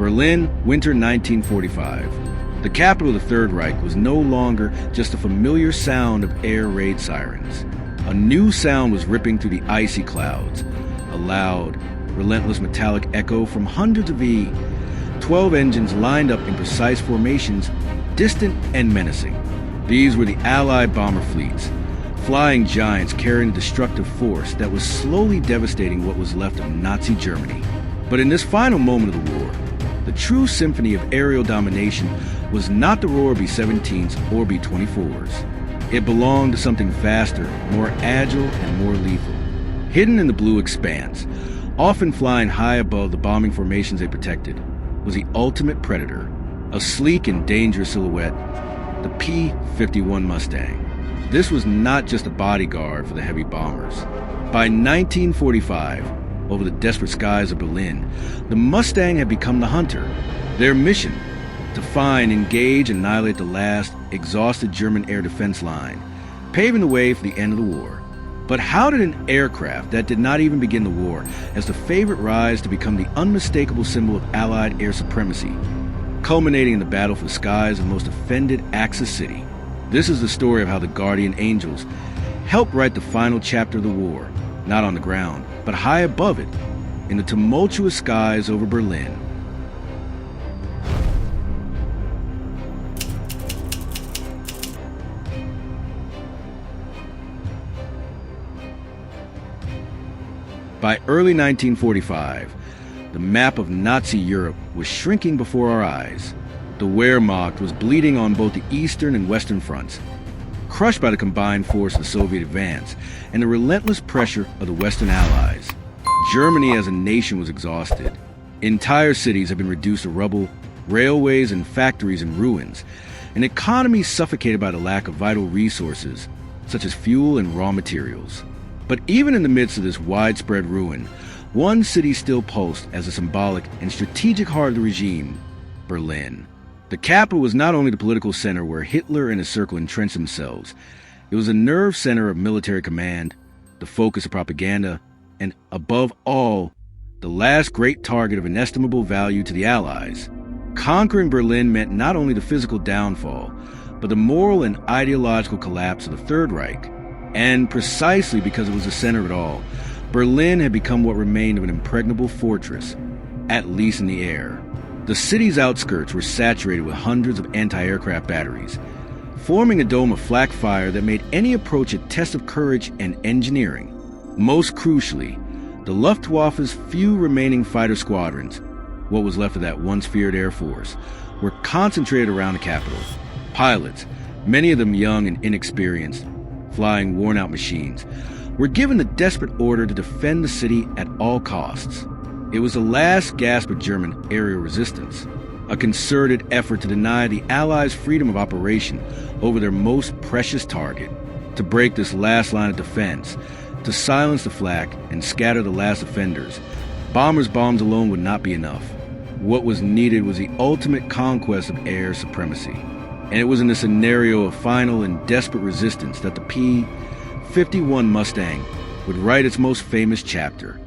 Berlin, winter 1945. The capital of the Third Reich was no longer just a familiar sound of air raid sirens. A new sound was ripping through the icy clouds, a loud, relentless metallic echo from hundreds of V-12 engines lined up in precise formations, distant and menacing. These were the Allied bomber fleets, flying giants carrying a destructive force that was slowly devastating what was left of Nazi Germany. But in this final moment of the war, the true symphony of aerial domination was not the roar of B-17s or B-24s. It belonged to something faster, more agile, and more lethal. Hidden in the blue expanse, often flying high above the bombing formations they protected, was the ultimate predator, a sleek and dangerous silhouette, the P-51 Mustang. This was not just a bodyguard for the heavy bombers. By 1945, over the desperate skies of Berlin, the Mustang had become the hunter. Their mission, to find, engage, and annihilate the last exhausted German air defense line, paving the way for the end of the war. But how did an aircraft that did not even begin the war as the favorite rise to become the unmistakable symbol of Allied air supremacy, culminating in the battle for the skies of the most offended Axis city? This is the story of how the Guardian Angels helped write the final chapter of the war, not on the ground, but high above it, in the tumultuous skies over Berlin. By early 1945, the map of Nazi Europe was shrinking before our eyes. The Wehrmacht was bleeding on both the eastern and western fronts, crushed by the combined force of the Soviet advance and the relentless pressure of the Western Allies. Germany as a nation was exhausted. Entire cities had been reduced to rubble, railways and factories in ruins, an economy suffocated by the lack of vital resources, such as fuel and raw materials. But even in the midst of this widespread ruin, one city still pulsed as a symbolic and strategic heart of the regime: Berlin. The capital was not only the political center where Hitler and his circle entrenched themselves, it was a nerve center of military command, the focus of propaganda, and, above all, the last great target of inestimable value to the Allies. Conquering Berlin meant not only the physical downfall, but the moral and ideological collapse of the Third Reich. And precisely because it was the center of it all, Berlin had become what remained of an impregnable fortress, at least in the air. The city's outskirts were saturated with hundreds of anti-aircraft batteries, forming a dome of flak fire that made any approach a test of courage and engineering. Most crucially, the Luftwaffe's few remaining fighter squadrons, what was left of that once feared Air Force, were concentrated around the capital. Pilots, many of them young and inexperienced, flying worn-out machines, were given the desperate order to defend the city at all costs. It was the last gasp of German aerial resistance, a concerted effort to deny the Allies freedom of operation over their most precious target. To break this last line of defense, to silence the flak and scatter the last offenders, bombers' bombs alone would not be enough. What was needed was the ultimate conquest of air supremacy. And it was in the scenario of final and desperate resistance that the P-51 Mustang would write its most famous chapter.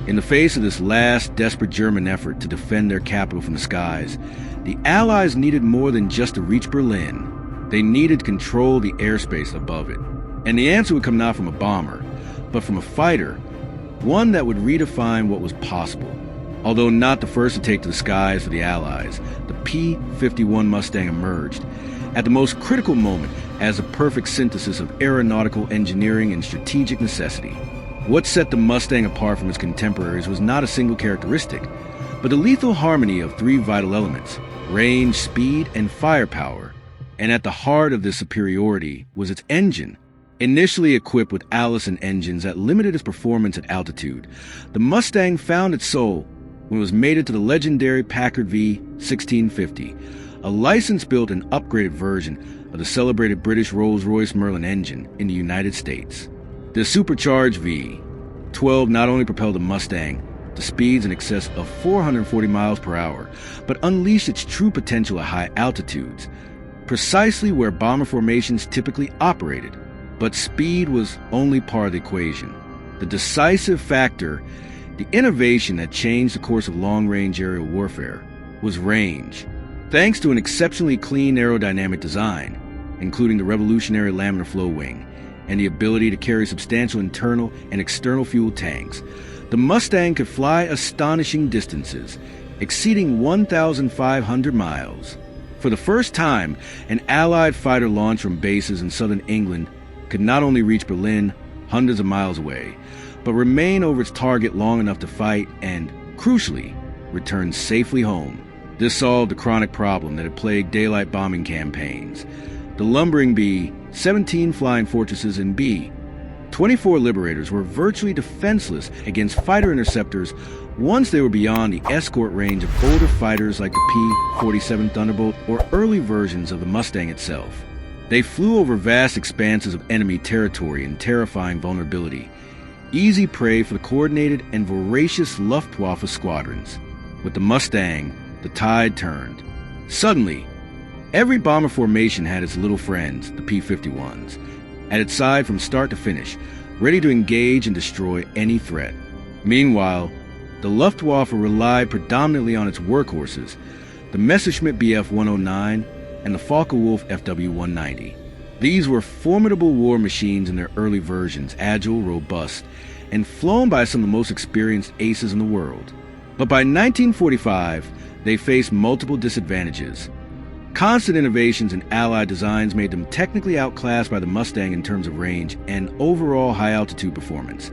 In the face of this last desperate German effort to defend their capital from the skies, the Allies needed more than just to reach Berlin. They needed to control the airspace above it. And the answer would come not from a bomber, but from a fighter, one that would redefine what was possible. Although not the first to take to the skies for the Allies, the P-51 Mustang emerged at the most critical moment as a perfect synthesis of aeronautical engineering and strategic necessity. What set the Mustang apart from its contemporaries was not a single characteristic, but the lethal harmony of three vital elements: range, speed, and firepower. And at the heart of this superiority was its engine. Initially equipped with Allison engines that limited its performance at altitude, the Mustang found its soul when it was mated to the legendary Packard V1650, a license-built and upgraded version of the celebrated British Rolls-Royce Merlin engine in the United States. The supercharged V12 not only propelled the Mustang to speeds in excess of 440 miles per hour, but unleashed its true potential at high altitudes. precisely where bomber formations typically operated. But speed was only part of the equation. The decisive factor, the innovation that changed the course of long-range aerial warfare, was range. Thanks to an exceptionally clean aerodynamic design, including the revolutionary laminar flow wing, and the ability to carry substantial internal and external fuel tanks, the Mustang could fly astonishing distances, exceeding 1,500 miles. For the first time, an Allied fighter launched from bases in southern England could not only reach Berlin hundreds of miles away, but remain over its target long enough to fight and, crucially, return safely home. This solved the chronic problem that had plagued daylight bombing campaigns. The lumbering B, 17 flying fortresses, and B, 24 Liberators were virtually defenseless against fighter interceptors once they were beyond the escort range of older fighters like the P-47 Thunderbolt or early versions of the Mustang itself. They flew over vast expanses of enemy territory in terrifying vulnerability, easy prey for the coordinated and voracious Luftwaffe squadrons. With the Mustang, the tide turned. Suddenly, every bomber formation had its little friends, the P-51s, at its side from start to finish, ready to engage and destroy any threat. Meanwhile, the Luftwaffe relied predominantly on its workhorses, the Messerschmitt Bf 109 and the Focke-Wulf FW 190. These were formidable war machines in their early versions, agile, robust, and flown by some of the most experienced aces in the world. But by 1945, they faced multiple disadvantages. Constant innovations in Allied designs made them technically outclassed by the Mustang in terms of range and overall high-altitude performance.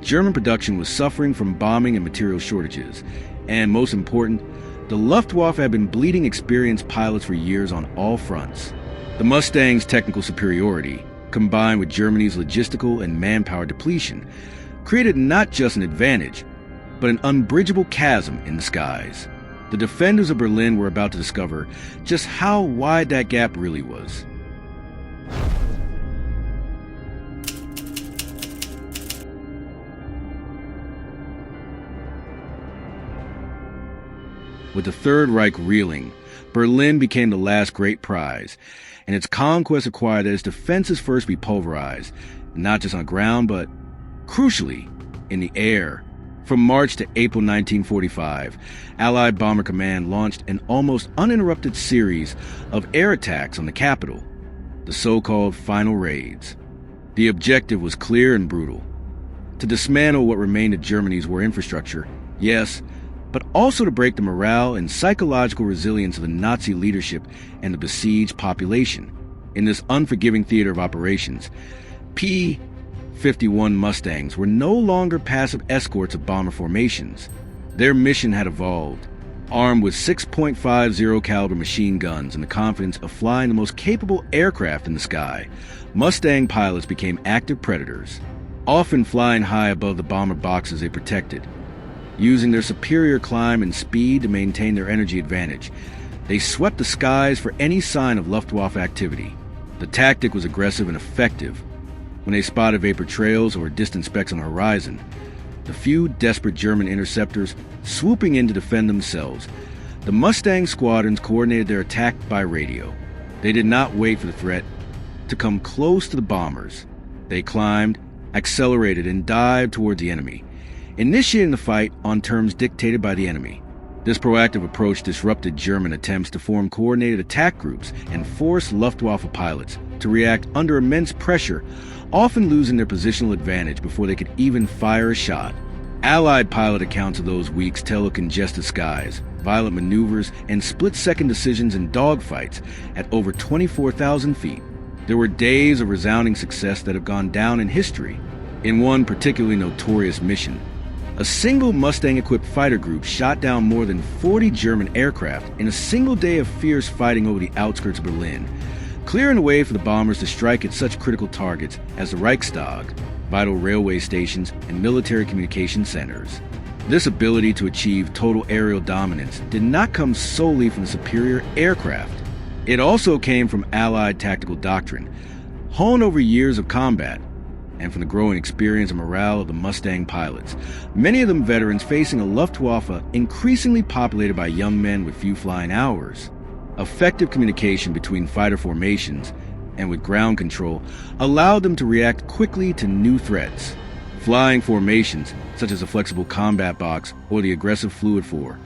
German production was suffering from bombing and material shortages, and most important, the Luftwaffe had been bleeding experienced pilots for years on all fronts. The Mustang's technical superiority, combined with Germany's logistical and manpower depletion, created not just an advantage, but an unbridgeable chasm in the skies. The defenders of Berlin were about to discover just how wide that gap really was. With the Third Reich reeling, Berlin became the last great prize, and its conquest required that its defenses first be pulverized, not just on the ground, but, crucially, in the air. From March to April 1945, Allied Bomber Command launched an almost uninterrupted series of air attacks on the capital, the so-called final raids. The objective was clear and brutal: to dismantle what remained of Germany's war infrastructure, yes, but also to break the morale and psychological resilience of the Nazi leadership and the besieged population. In this unforgiving theater of operations, P-51 Mustangs were no longer passive escorts of bomber formations. Their mission had evolved. Armed with 6.50 caliber machine guns and the confidence of flying the most capable aircraft in the sky, Mustang pilots became active predators, often flying high above the bomber boxes they protected. Using their superior climb and speed to maintain their energy advantage, they swept the skies for any sign of Luftwaffe activity. The tactic was aggressive and effective. When they spotted vapor trails or distant specks on the horizon, the few desperate German interceptors swooping in to defend themselves, the Mustang squadrons coordinated their attack by radio. They did not wait for the threat to come close to the bombers. They climbed, accelerated, and dived toward the enemy, initiating the fight on terms dictated by the enemy. This proactive approach disrupted German attempts to form coordinated attack groups and forced Luftwaffe pilots to react under immense pressure, often losing their positional advantage before they could even fire a shot. Allied pilot accounts of those weeks tell of congested skies, violent maneuvers, and split-second decisions in dogfights at over 24,000 feet. There were days of resounding success that have gone down in history. In one particularly notorious mission, a single Mustang-equipped fighter group shot down more than 40 German aircraft in a single day of fierce fighting over the outskirts of Berlin, clearing the way for the bombers to strike at such critical targets as the Reichstag, vital railway stations, and military communication centers. This ability to achieve total aerial dominance did not come solely from the superior aircraft. It also came from Allied tactical doctrine, honed over years of combat, and from the growing experience and morale of the Mustang pilots, many of them veterans facing a Luftwaffe increasingly populated by young men with few flying hours. Effective communication between fighter formations and with ground control allowed them to react quickly to new threats. Flying formations, such as a flexible combat box or the aggressive fluid four,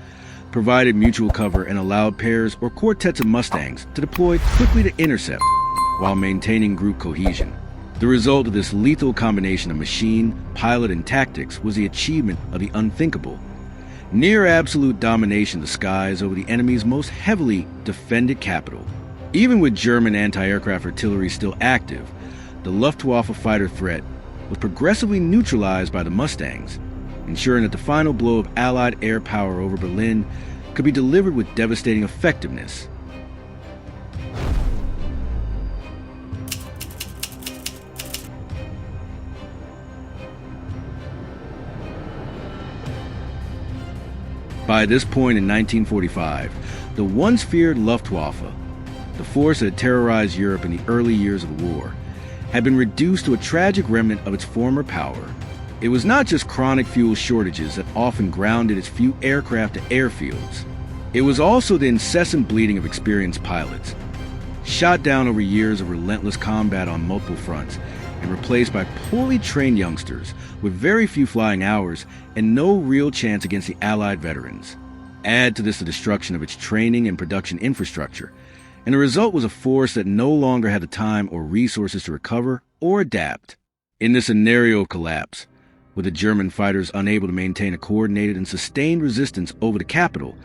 provided mutual cover and allowed pairs or quartets of Mustangs to deploy quickly to intercept while maintaining group cohesion. The result of this lethal combination of machine, pilot, and tactics was the achievement of the unthinkable. Near absolute domination of the skies over the enemy's most heavily defended capital. Even with German anti-aircraft artillery still active, the Luftwaffe fighter threat was progressively neutralized by the Mustangs, ensuring that the final blow of Allied air power over Berlin could be delivered with devastating effectiveness. By this point in 1945, the once feared Luftwaffe, the force that had terrorized Europe in the early years of the war, had been reduced to a tragic remnant of its former power. It was not just chronic fuel shortages that often grounded its few aircraft to airfields. It was also the incessant bleeding of experienced pilots, shot down over years of relentless combat on multiple fronts, and replaced by poorly trained youngsters with very few flying hours and no real chance against the Allied veterans. Add to this the destruction of its training and production infrastructure, and the result was a force that no longer had the time or resources to recover or adapt. In this scenario of collapse, with the German fighters unable to maintain a coordinated and sustained resistance over the capital,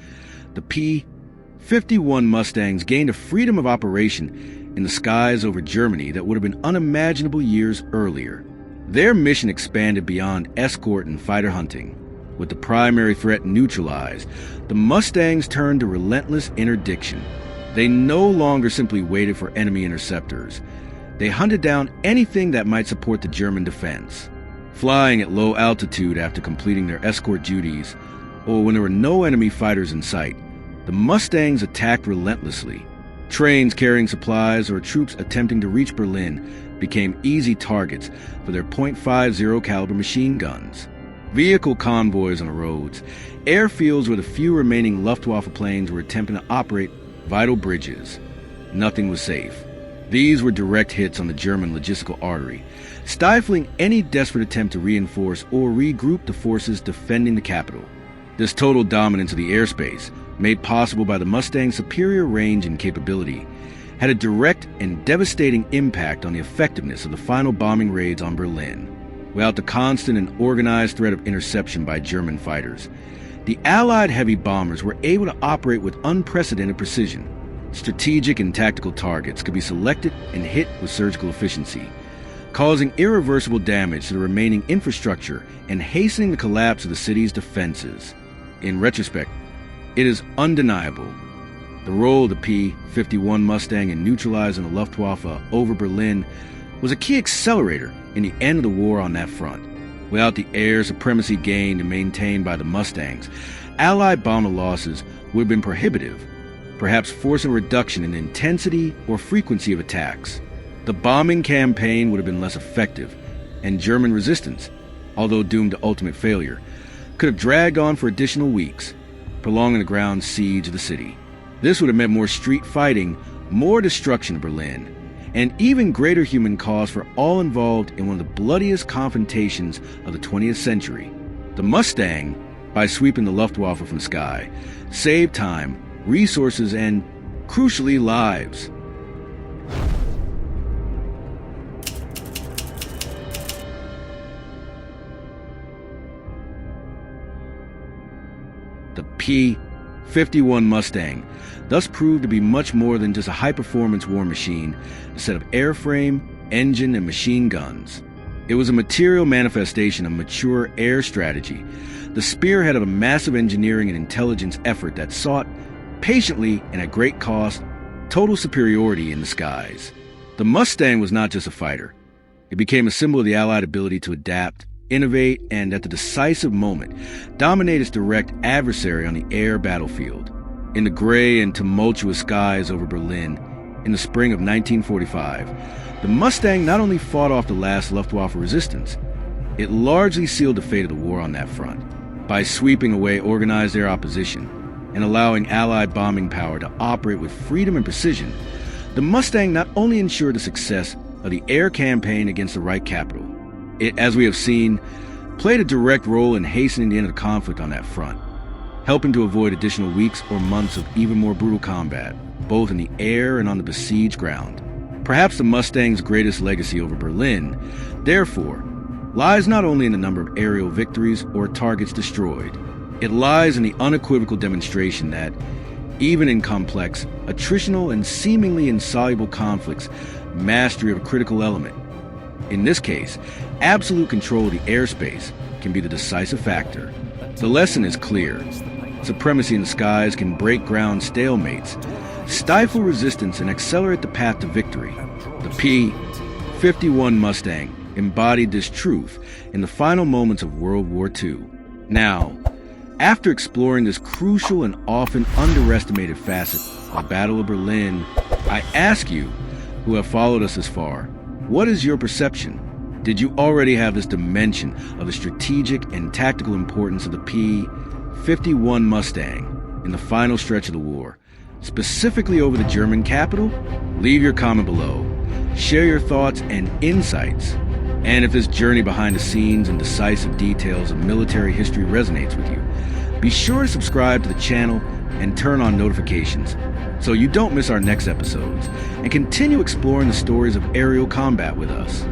the P-51 Mustangs gained a freedom of operation in the skies over Germany that would have been unimaginable years earlier. Their mission expanded beyond escort and fighter hunting. With the primary threat neutralized, the Mustangs turned to relentless interdiction. They no longer simply waited for enemy interceptors. They hunted down anything that might support the German defense. Flying at low altitude after completing their escort duties, or when there were no enemy fighters in sight, the Mustangs attacked relentlessly. Trains carrying supplies or troops attempting to reach Berlin became easy targets for their .50 caliber machine guns. Vehicle convoys on the roads, airfields where the few remaining Luftwaffe planes were attempting to operate vital bridges. Nothing was safe. These were direct hits on the German logistical artery, stifling any desperate attempt to reinforce or regroup the forces defending the capital. This total dominance of the airspace, made possible by the Mustang's superior range and capability, had a direct and devastating impact on the effectiveness of the final bombing raids on Berlin. Without the constant and organized threat of interception by German fighters, the Allied heavy bombers were able to operate with unprecedented precision. Strategic and tactical targets could be selected and hit with surgical efficiency, causing irreversible damage to the remaining infrastructure and hastening the collapse of the city's defenses. In retrospect, it is undeniable. The role of the P-51 Mustang in neutralizing the Luftwaffe over Berlin was a key accelerator in the end of the war on that front. Without the air supremacy gained and maintained by the Mustangs, Allied bomber losses would have been prohibitive, perhaps forcing a reduction in the intensity or frequency of attacks. The bombing campaign would have been less effective, and German resistance, although doomed to ultimate failure, could have dragged on for additional weeks, prolonging the ground siege of the city. This would have meant more street fighting, more destruction of Berlin, and even greater human cost for all involved in one of the bloodiest confrontations of the 20th century. The Mustang, by sweeping the Luftwaffe from the sky, saved time, resources, and, crucially, lives. The P-51 Mustang thus proved to be much more than just a high-performance war machine, a set of airframe, engine, and machine guns. It was a material manifestation of mature air strategy, the spearhead of a massive engineering and intelligence effort that sought, patiently and at great cost, total superiority in the skies. The Mustang was not just a fighter. It became a symbol of the Allied ability to adapt, innovate, and at the decisive moment, dominate its direct adversary on the air battlefield. In the gray and tumultuous skies over Berlin, in the spring of 1945, the Mustang not only fought off the last Luftwaffe resistance, it largely sealed the fate of the war on that front. By sweeping away organized air opposition, and allowing Allied bombing power to operate with freedom and precision, the Mustang not only ensured the success of the air campaign against the Reich capital, it, as we have seen, played a direct role in hastening the end of the conflict on that front, helping to avoid additional weeks or months of even more brutal combat, both in the air and on the besieged ground. Perhaps the Mustang's greatest legacy over Berlin, therefore, lies not only in the number of aerial victories or targets destroyed, it lies in the unequivocal demonstration that, even in complex, attritional, and seemingly insoluble conflicts, mastery of a critical element, in this case, absolute control of the airspace, can be the decisive factor. The lesson is clear. Supremacy in the skies can break ground stalemates, stifle resistance, and accelerate the path to victory. The P-51 Mustang embodied this truth in the final moments of World War II. Now, after exploring this crucial and often underestimated facet of the Battle of Berlin, I ask you, who have followed us this far, what is your perception? Did you already have this dimension of the strategic and tactical importance of the P-51 Mustang in the final stretch of the war, specifically over the German capital? Leave your comment below. Share your thoughts and insights. And if this journey behind the scenes and decisive details of military history resonates with you, be sure to subscribe to the channel and turn on notifications so you don't miss our next episodes, and continue exploring the stories of aerial combat with us.